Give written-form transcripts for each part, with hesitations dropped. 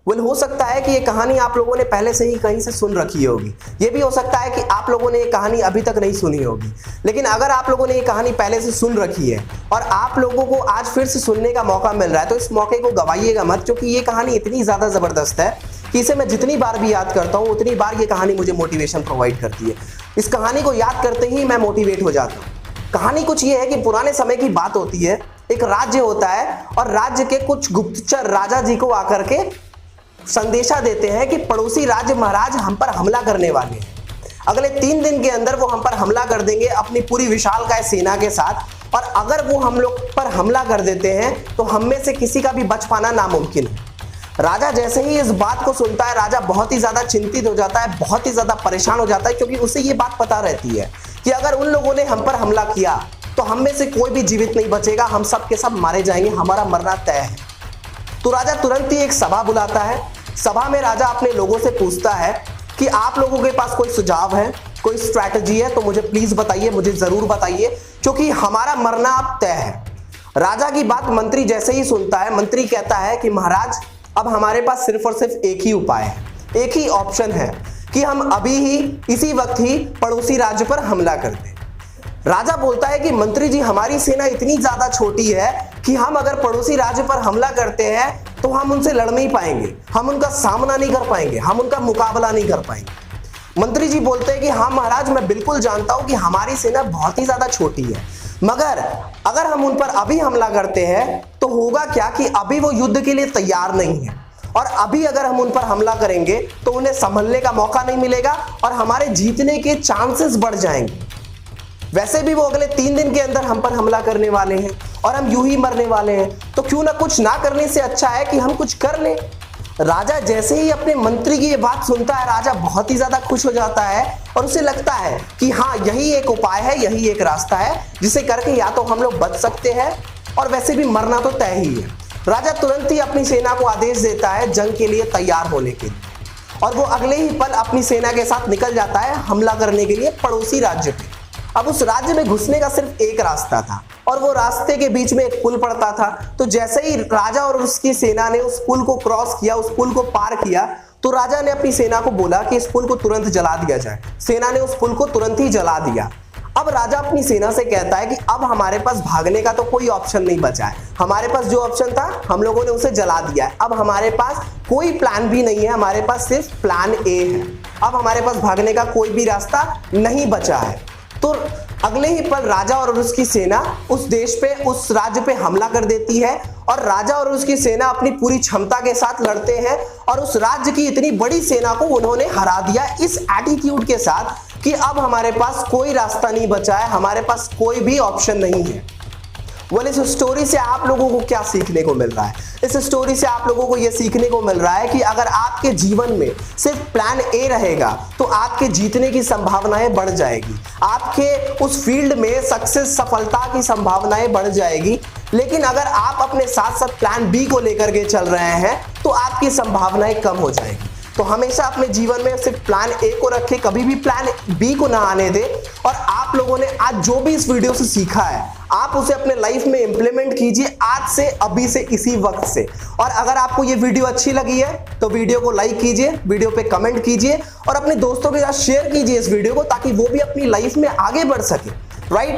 हो सकता है कि ये कहानी आप लोगों ने पहले से ही कहीं से सुन रखी होगी। ये भी हो सकता है कि आप लोगों ने ये कहानी अभी तक नहीं सुनी होगी। लेकिन अगर आप लोगों ने ये कहानी पहले से सुन रखी है और आप लोगों को आज फिर से सुनने का मौका मिल रहा है, तो इस मौके को गवाइएगा मत, क्योंकि ये कहानी इतनी ज़्यादा ज़बरदस्त है कि इसे मैं जितनी बार भी याद करता हूँ उतनी बार ये कहानी मुझे मोटिवेशन प्रोवाइड करती है। इस कहानी को याद करते ही मैं मोटिवेट हो जाता हूँ। कहानी कुछ ये है कि पुराने समय की बात होती है, एक राज्य होता है और राज्य के कुछ गुप्तचर राजा जी को आकर के संदेशा देते हैं कि पड़ोसी राज्य महाराज हम पर हमला करने वाले हैं। अगले 3 दिन के अंदर वो हम पर हमला कर देंगे अपनी पूरी विशालकाय सेना के साथ, और अगर वो हम लोग पर हमला कर देते हैं तो हम में से किसी का भी बच पाना नामुमकिन है। राजा जैसे ही इस बात को सुनता है, राजा बहुत ही ज्यादा चिंतित हो जाता है, बहुत ही ज्यादा परेशान हो जाता है, क्योंकि उसे ये बात पता रहती है कि अगर उन लोगों ने हम पर हमला किया तो हम में से कोई भी जीवित नहीं बचेगा, हम सब के सब मारे जाएंगे, हमारा मरना तय है। तो राजा तुरंत ही एक सभा बुलाता है। सभा में राजा अपने लोगों से पूछता है कि आप लोगों के पास कोई सुझाव है, कोई स्ट्रैटेजी है तो मुझे प्लीज बताइए, मुझे जरूर बताइए, क्योंकि हमारा मरना अब तय है। राजा की बात मंत्री जैसे ही सुनता है, मंत्री कहता है कि महाराज अब हमारे पास सिर्फ और सिर्फ एक ही उपाय है, एक ही ऑप्शन है कि हम अभी ही इसी वक्त ही पड़ोसी राज्य पर हमला कर दें। राजा बोलता है कि मंत्री जी, हमारी सेना इतनी ज्यादा छोटी है कि हम अगर पड़ोसी राज्य पर हमला करते हैं तो हम उनसे लड़ नहीं पाएंगे, हम उनका सामना नहीं कर पाएंगे, हम उनका मुकाबला नहीं कर पाएंगे। मंत्री जी बोलते हैं कि हाँ महाराज, मैं बिल्कुल जानता हूं कि हमारी सेना बहुत ही ज्यादा छोटी है, मगर अगर हम उन पर अभी हमला करते हैं तो होगा क्या कि अभी वो युद्ध के लिए तैयार नहीं है, और अभी अगर हम उन पर हमला करेंगे तो उन्हें संभलने का मौका नहीं मिलेगा और हमारे जीतने के चांसेस बढ़ जाएंगे। वैसे भी वो अगले 3 दिन के अंदर हम पर हमला करने वाले हैं और हम यूं ही मरने वाले हैं, तो क्यों ना कुछ ना करने से अच्छा है कि हम कुछ कर लें। राजा जैसे ही अपने मंत्री की ये बात सुनता है, राजा बहुत ही ज्यादा खुश हो जाता है और उसे लगता है कि हाँ, यही एक उपाय है, यही एक रास्ता है जिसे करके या तो हम लोग बच सकते हैं और वैसे भी मरना तो तय ही है। राजा तुरंत ही अपनी सेना को आदेश देता है जंग के लिए तैयार होने के लिए, और वो अगले ही पल अपनी सेना के साथ निकल जाता है हमला करने के लिए पड़ोसी राज्य पे। अब उस राज्य में घुसने का सिर्फ एक रास्ता था और वो रास्ते के बीच में एक पुल पड़ता था। तो जैसे ही राजा और उसकी सेना ने उस पुल को क्रॉस किया, उस पुल को पार किया, तो राजा ने अपनी सेना को बोला कि इस पुल को तुरंत जला दिया जाए। सेना ने उस पुल को तुरंत ही जला दिया। अब राजा अपनी सेना से कहता है कि अब हमारे पास भागने का तो कोई ऑप्शन नहीं बचा है, हमारे पास जो ऑप्शन था हम लोगों ने उसे जला दिया है, अब हमारे पास कोई प्लान भी नहीं है, हमारे पास सिर्फ प्लान ए है, अब हमारे पास भागने का कोई भी रास्ता नहीं बचा है। तो अगले ही पल राजा और उसकी सेना उस देश पे, उस राज्य पे हमला कर देती है और राजा और उसकी सेना अपनी पूरी क्षमता के साथ लड़ते हैं और उस राज्य की इतनी बड़ी सेना को उन्होंने हरा दिया इस एटीट्यूड के साथ कि अब हमारे पास कोई रास्ता नहीं बचा है, हमारे पास कोई भी ऑप्शन नहीं है। इस स्टोरी से आप लोगों को क्या सीखने को मिल रहा है? इस स्टोरी से आप लोगों को यह सीखने को मिल रहा है कि अगर आपके जीवन में सिर्फ प्लान ए रहेगा तो आपके जीतने की संभावनाएं बढ़ जाएगी, आपके उस फील्ड में सक्सेस, सफलता की संभावनाएं बढ़ जाएगी। लेकिन अगर आप अपने साथ साथ प्लान बी को लेकर के चल रहे हैं तो आपकी संभावनाएं कम हो जाएगी। तो हमेशा अपने जीवन में सिर्फ प्लान ए को रखें, कभी भी प्लान बी को ना आने दें। और आप लोगों ने आज जो भी इस वीडियो से सीखा है आप उसे अपने लाइफ में इंप्लीमेंट कीजिए, आज से, अभी से, इसी वक्त से। और अगर आपको ये वीडियो अच्छी लगी है तो वीडियो को लाइक कीजिए, वीडियो पे कमेंट कीजिए और अपने दोस्तों के साथ शेयर कीजिए इस वीडियो को, ताकि वो भी अपनी लाइफ में आगे बढ़ सके, राइट।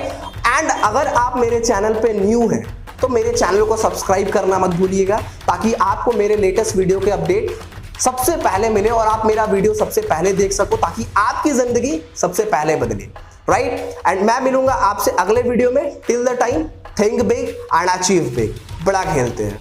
एंड अगर आप मेरे चैनल पे न्यू हैं तो मेरे चैनल को सब्सक्राइब करना मत भूलिएगा, ताकि आपको मेरे लेटेस्ट वीडियो के अपडेट सबसे पहले मिले और आप मेरा वीडियो सबसे पहले देख सको, ताकि आपकी जिंदगी सबसे पहले बदले, राइट। एंड मैं मिलूंगा आपसे अगले वीडियो में। Till the time, think big and achieve big. बड़ा खेलते हैं।